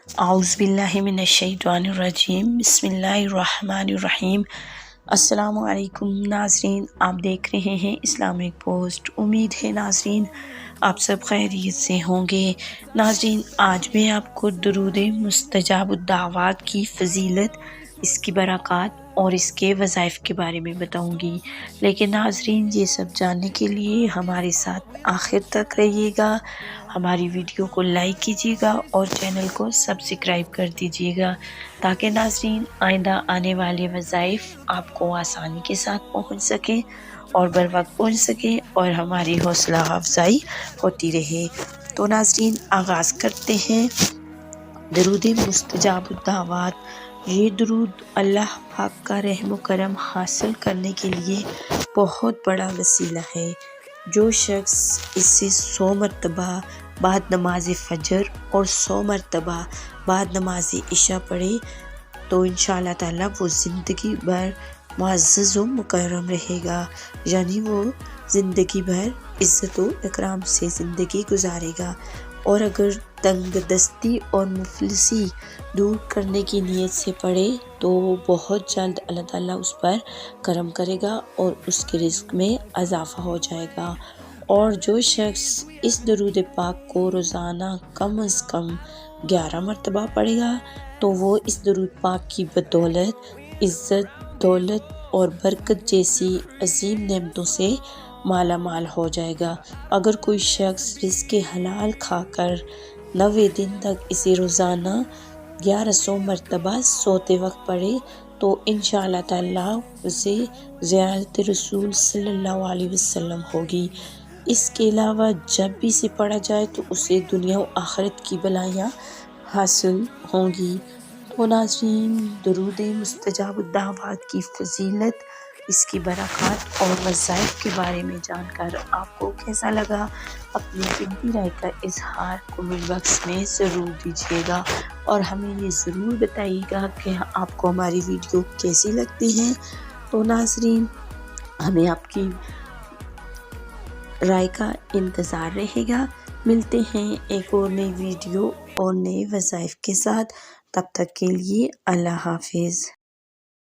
اعوذ باللہ من الشیطان الرجیم، بسم اللہ الرحمن الرحیم۔ السلام علیکم ناظرین، آپ دیکھ رہے ہیں اسلامک پوسٹ۔ امید ہے ناظرین آپ سب خیریت سے ہوں گے۔ ناظرین آج میں آپ کو درود مستجاب الدعوات کی فضیلت، اس کی برکات اور اس کے وظائف کے بارے میں بتاؤں گی، لیکن ناظرین یہ سب جاننے کے لیے ہمارے ساتھ آخر تک رہیے گا۔ ہماری ویڈیو کو لائک کیجیے گا اور چینل کو سبسکرائب کر دیجیے گا تاکہ ناظرین آئندہ آنے والے وظائف آپ کو آسانی کے ساتھ پہنچ سکیں اور بر وقت پہنچ سکیں اور ہماری حوصلہ افزائی ہوتی رہے۔ تو ناظرین آغاز کرتے ہیں۔ درود مستجاب الدعوات، یہ درود اللہ پاک کا رحم و کرم حاصل کرنے کے لیے بہت بڑا وسیلہ ہے۔ جو شخص اس سے 100 مرتبہ بعد نماز فجر اور 100 مرتبہ بعد نماز عشاء پڑھے تو انشاءاللہ تعالی وہ زندگی بھر معزز و مکرم رہے گا، یعنی وہ زندگی بھر عزت و اکرام سے زندگی گزارے گا۔ اور اگر تنگ دستی اور مفلسی دور کرنے کی نیت سے پڑھے تو بہت جلد اللہ تعالیٰ اس پر کرم کرے گا اور اس کے رزق میں اضافہ ہو جائے گا۔ اور جو شخص اس درود پاک کو روزانہ کم از کم 11 مرتبہ پڑھے گا تو وہ اس درود پاک کی بدولت عزت، دولت اور برکت جیسی عظیم نعمتوں سے مالا مال ہو جائے گا۔ اگر کوئی شخص رزق حلال کھا کر 90 دن تک اسے روزانہ 1100 مرتبہ سوتے وقت پڑھے تو انشاءاللہ تعالیٰ اسے زیارت رسول صلی اللہ علیہ وسلم ہوگی۔ اس کے علاوہ جب بھی اسے پڑھا جائے تو اسے دنیا و آخرت کی بلائیاں حاصل ہوں گی۔ تو ناظرین درود مستجاب الدعوات کی فضیلت، اس کی برکات اور وظائف کے بارے میں جان کر آپ کو کیسا لگا؟ اپنی قیمتی رائے کا اظہار کمنٹ باکس میں ضرور دیجیے گا اور ہمیں یہ ضرور بتائیے گا کہ آپ کو ہماری ویڈیو کیسی لگتی ہیں۔ تو ناظرین ہمیں آپ کی رائے کا انتظار رہے گا۔ ملتے ہیں ایک اور نئی ویڈیو اور نئے وظائف کے ساتھ، تب تک کے لیے اللہ حافظ۔